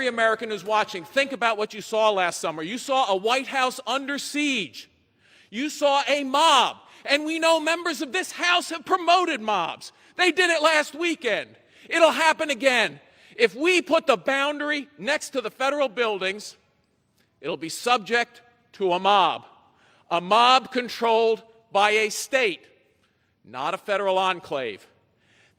every American who's watching, think about what you saw last summer. You saw a White House under siege. You saw a mob. And we know members of this House have promoted mobs. They did it last weekend. It'll happen again. If we put the boundary next to the federal buildings, it'll be subject to a mob controlled by a state, not a federal enclave.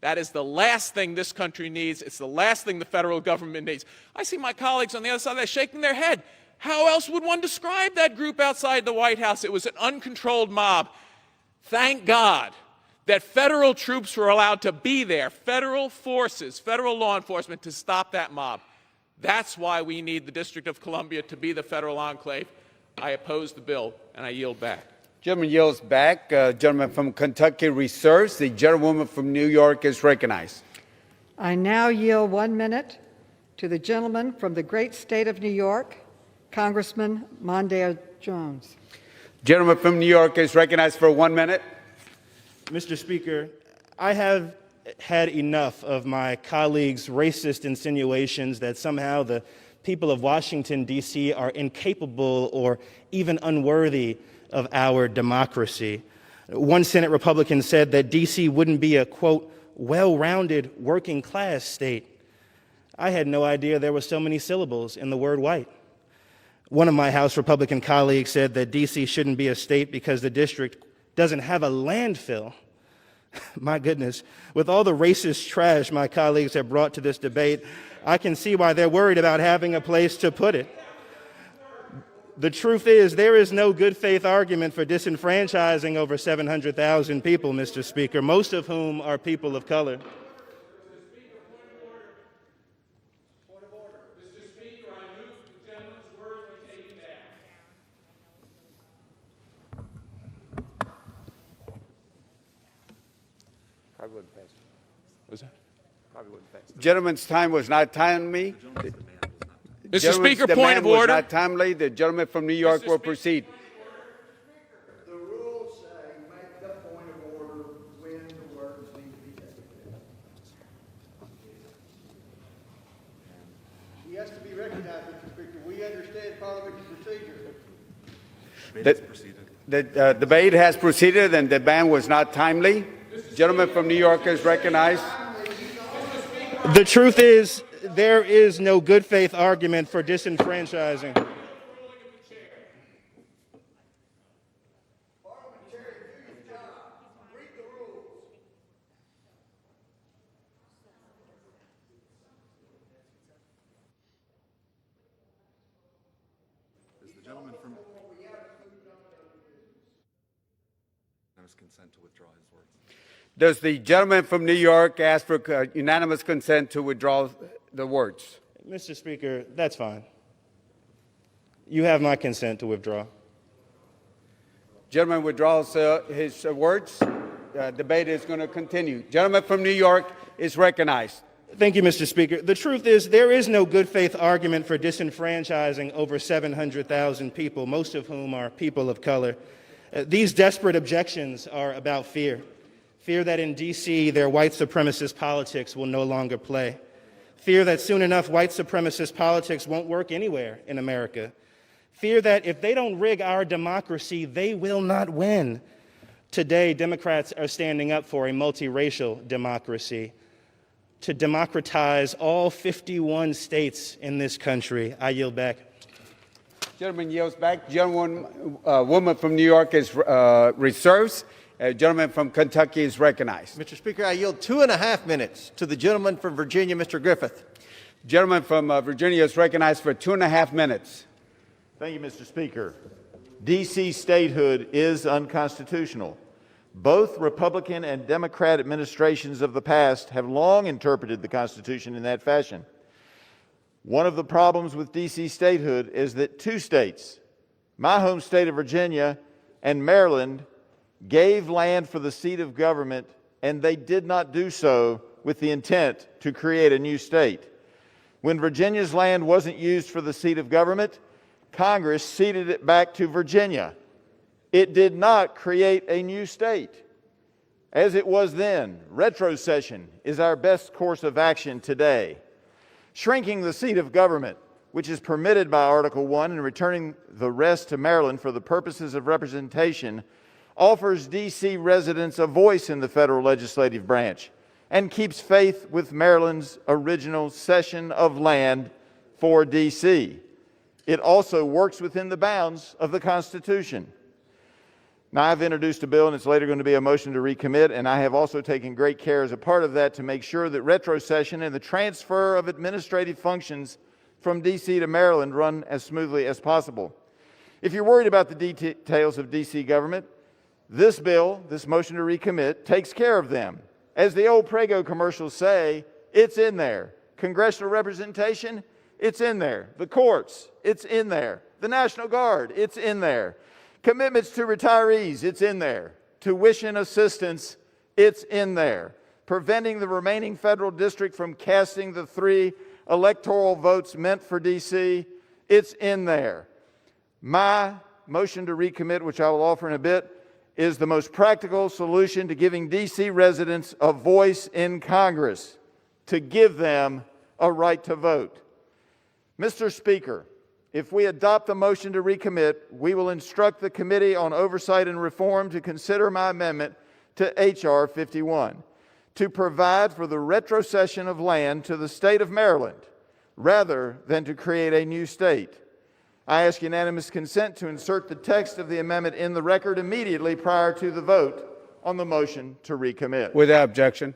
That is the last thing this country needs. It's the last thing the federal government needs. I see my colleagues on the other side of that shaking their head. How else would one describe that group outside the White House? It was an uncontrolled mob. Thank God that federal troops were allowed to be there, federal forces, federal law enforcement, to stop that mob. That's why we need the District of Columbia to be the federal enclave. I oppose the bill, and I yield back. Gentleman yields back. Gentleman from Kentucky reserves. The gentlewoman from New York is recognized. I now yield 1 minute to the gentleman from the great state of New York, Congressman Mondale Jones. Gentleman from New York is recognized for 1 minute. Mr. Speaker, I have had enough of my colleagues' racist insinuations that somehow the people of Washington, D.C. are incapable or even unworthy of our democracy. One Senate Republican said that D.C. wouldn't be a, quote, well-rounded working class state. I had no idea there were so many syllables in the word white. One of my House Republican colleagues said that D.C. shouldn't be a state because the district doesn't have a landfill. My goodness, with all the racist trash my colleagues have brought to this debate, I can see why they're worried about having a place to put it. The truth is, there is no good faith argument for disenfranchising over 700,000 people, Mr. Speaker, most of whom are people of color. Probably wouldn't pass. Was that? Probably wouldn't pass. Gentleman's time was not timely. Mr. Speaker, point of order. Was not timely. The gentleman from New York will proceed. The rules say make the point of order when the words need to be taken. He has to be recognized, Mr. Speaker. We understand parliamentary procedure. The debate has proceeded and the ban was not timely. Gentleman from New York is recognized. The truth is, there is no good faith argument for disenfranchising. Is the gentleman from consent to withdraw his words? Does the gentleman from New York ask for unanimous consent to withdraw the words? Mr. Speaker, that's fine. You have my consent to withdraw. Gentleman withdraws his words. Debate is going to continue. Gentleman from New York is recognized. Thank you, Mr. Speaker. The truth is, there is no good faith argument for disenfranchising over 700,000 people, most of whom are people of color. These desperate objections are about fear. Fear that in D.C. their white supremacist politics will no longer play. Fear that soon enough white supremacist politics won't work anywhere in America. Fear that if they don't rig our democracy, they will not win. Today, Democrats are standing up for a multiracial democracy, to democratize all 51 states in this country. I yield back. Gentleman yields back. Woman from New York is reserves. Gentleman from Kentucky is recognized. Mr. Speaker, I yield 2.5 minutes to the gentleman from Virginia, Mr. Griffith. Gentleman from Virginia is recognized for 2.5 minutes. Thank you, Mr. Speaker. DC statehood is unconstitutional. Both Republican and Democrat administrations of the past have long interpreted the Constitution in that fashion. One of the problems with DC statehood is that 2 states, my home state of Virginia and Maryland, gave land for the seat of government, and they did not do so with the intent to create a new state. When Virginia's land wasn't used for the seat of government, Congress ceded it back to Virginia. It did not create a new state. As it was then, retrocession is our best course of action today. Shrinking the seat of government, which is permitted by Article 1, and returning the rest to Maryland for the purposes of representation, offers D.C. residents a voice in the federal legislative branch and keeps faith with Maryland's original cession of land for D.C. It also works within the bounds of the Constitution. Now, I've introduced a bill, and it's later going to be a motion to recommit, and I have also taken great care as a part of that to make sure that retrocession and the transfer of administrative functions from D.C. to Maryland run as smoothly as possible. If you're worried about the details of D.C. government, this bill, this motion to recommit, takes care of them. As the old Prego commercials say, it's in there. Congressional representation, it's in there. The courts, it's in there. The National Guard, it's in there. Commitments to retirees, it's in there. Tuition assistance, it's in there. Preventing the remaining federal district from casting the 3 electoral votes meant for D.C., it's in there. My motion to recommit, which I will offer in a bit, is the most practical solution to giving D.C. residents a voice in Congress, to give them a right to vote. Mr. Speaker, if we adopt the motion to recommit, we will instruct the Committee on Oversight and Reform to consider my amendment to H.R. 51 to provide for the retrocession of land to the state of Maryland rather than to create a new state. I ask unanimous consent to insert the text of the amendment in the record immediately prior to the vote on the motion to recommit. Without objection.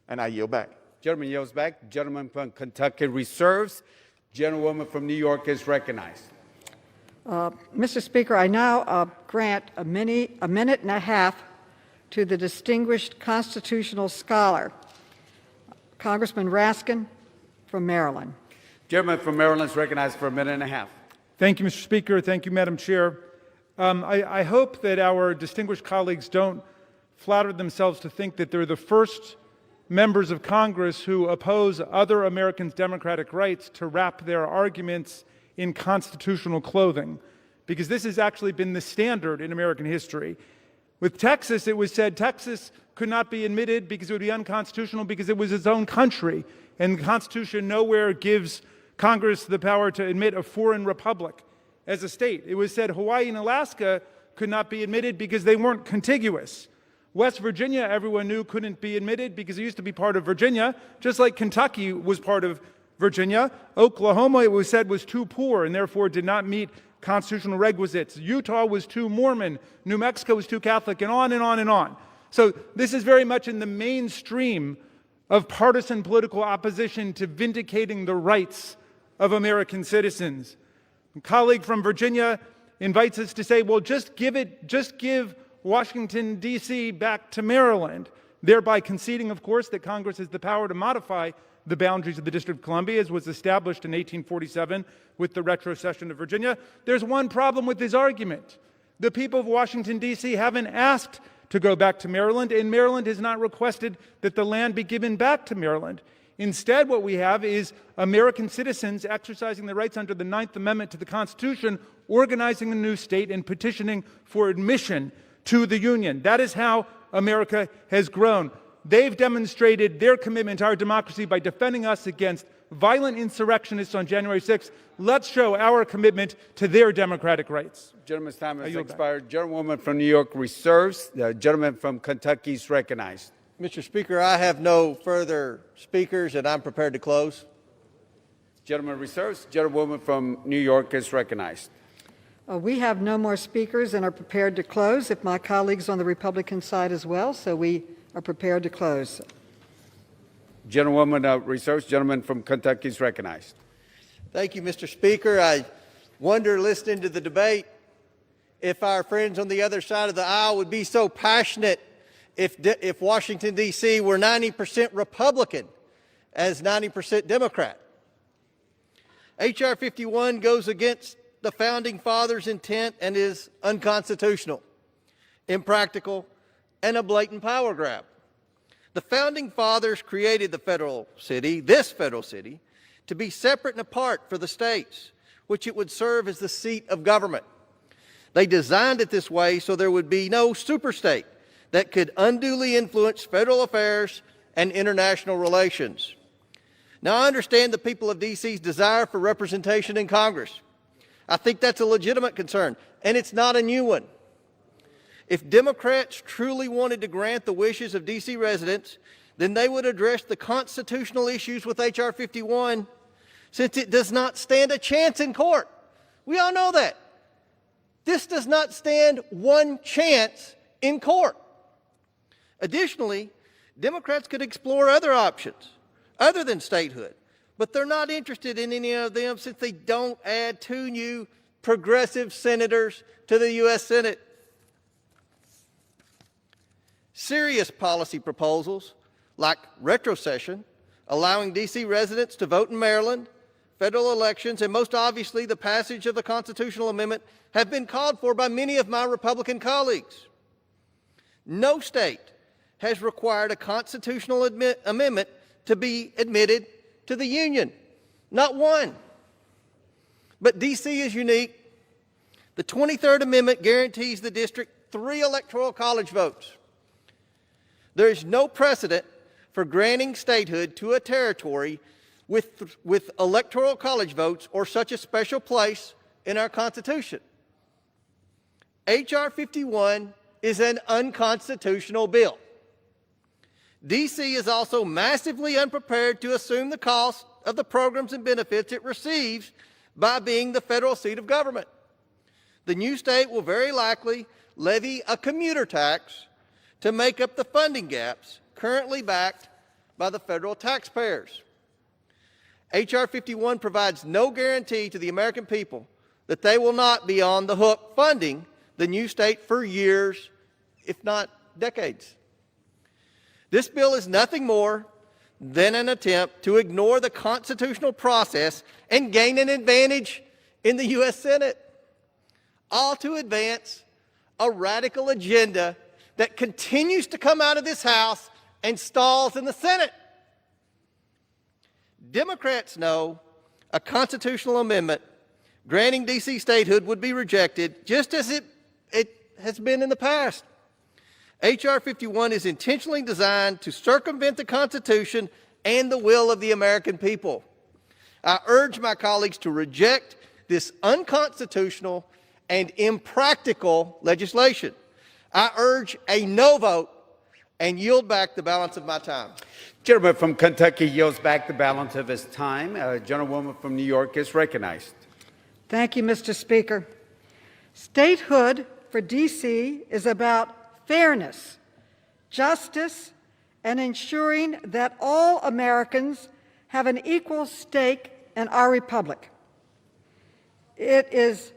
And I yield back. Gentleman yields back. Gentleman from Kentucky reserves. Gentlewoman from New York is recognized. Mr. Speaker, I now grant a minute and a half to the distinguished constitutional scholar, Congressman Raskin from Maryland. Gentleman from Maryland is recognized for a minute and a half. Thank you, Mr. Speaker. Thank you, Madam Chair. I hope that our distinguished colleagues don't flatter themselves to think that they're the first members of Congress who oppose other Americans' democratic rights to wrap their arguments in constitutional clothing, because this has actually been the standard in American history. With Texas, it was said Texas could not be admitted because it would be unconstitutional because it was its own country, and the Constitution nowhere gives Congress the power to admit a foreign republic as a state. It was said Hawaii and Alaska could not be admitted because they weren't contiguous. West Virginia, everyone knew, couldn't be admitted because it used to be part of Virginia, just like Kentucky was part of Virginia. Oklahoma, it was said, was too poor and therefore did not meet constitutional requisites. Utah was too Mormon. New Mexico was too Catholic, and on and on and on. So this is very much in the mainstream of partisan political opposition to vindicating the rights of American citizens. A colleague from Virginia invites us to say, well, just give Washington, D.C. back to Maryland, thereby conceding, of course, that Congress has the power to modify the boundaries of the District of Columbia, as was established in 1847 with the retrocession of Virginia. There's one problem with this argument. The people of Washington, D.C. haven't asked to go back to Maryland, and Maryland has not requested that the land be given back to Maryland. Instead, what we have is American citizens exercising their rights under the 9th Amendment to the Constitution, organizing a new state and petitioning for admission to the Union. That is how America has grown. They've demonstrated their commitment to our democracy by defending us against violent insurrectionists on January 6th. Let's show our commitment to their democratic rights. Gentleman's time has expired. Gentlewoman from New York reserves. The gentleman from Kentucky is recognized. Mr. Speaker, I have no further speakers, and I'm prepared to close. Gentleman reserves. Gentlewoman from New York is recognized. We have no more speakers and are prepared to close, if my colleagues on the Republican side as well, so we are prepared to close. Gentlewoman reserves. Gentleman from Kentucky is recognized. Thank you, Mr. Speaker. I wonder, listening to the debate, if our friends on the other side of the aisle would be so passionate if Washington, D.C. were 90% Republican as 90% Democrat. H.R. 51 goes against the Founding Fathers' intent and is unconstitutional, impractical, and a blatant power grab. The Founding Fathers created the federal city, this federal city, to be separate and apart for the states, which it would serve as the seat of government. They designed it this way so there would be no superstate that could unduly influence federal affairs and international relations. Now, I understand the people of D.C.'s desire for representation in Congress. I think that's a legitimate concern, and it's not a new one. If Democrats truly wanted to grant the wishes of D.C. residents, then they would address the constitutional issues with H.R. 51, since it does not stand a chance in court. We all know that. This does not stand one chance in court. Additionally, Democrats could explore other options other than statehood, but they're not interested in any of them since they don't add 2 new progressive senators to the U.S. Senate. Serious policy proposals like retrocession, allowing D.C. residents to vote in Maryland, federal elections, and most obviously the passage of the constitutional amendment have been called for by many of my Republican colleagues. No state has required a constitutional amendment to be admitted to the Union. Not one. But D.C. is unique. The 23rd Amendment guarantees the district 3 electoral college votes. There is no precedent for granting statehood to a territory with electoral college votes or such a special place in our Constitution. H.R. 51 is an unconstitutional bill. D.C. is also massively unprepared to assume the cost of the programs and benefits it receives by being the federal seat of government. The new state will very likely levy a commuter tax to make up the funding gaps currently backed by the federal taxpayers. H.R. 51 provides no guarantee to the American people that they will not be on the hook funding the new state for years, if not decades. This bill is nothing more than an attempt to ignore the constitutional process and gain an advantage in the U.S. Senate, all to advance a radical agenda that continues to come out of this House and stalls in the Senate. Democrats know a constitutional amendment granting D.C. statehood would be rejected just as it has been in the past. H.R. 51 is intentionally designed to circumvent the Constitution and the will of the American people. I urge my colleagues to reject this unconstitutional and impractical legislation. I urge a no vote and yield back the balance of my time. Gentleman from Kentucky yields back the balance of his time. Gentlewoman from New York is recognized. Thank you, Mr. Speaker. Statehood for D.C. is about fairness, justice, and ensuring that all Americans have an equal stake in our republic. It is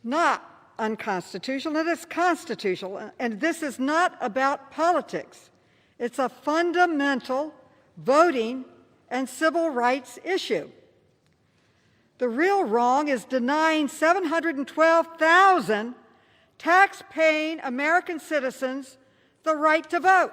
not unconstitutional, it is constitutional, and this is not about politics. It's a fundamental voting and civil rights issue. The real wrong is denying 712,000 tax-paying American citizens the right to vote.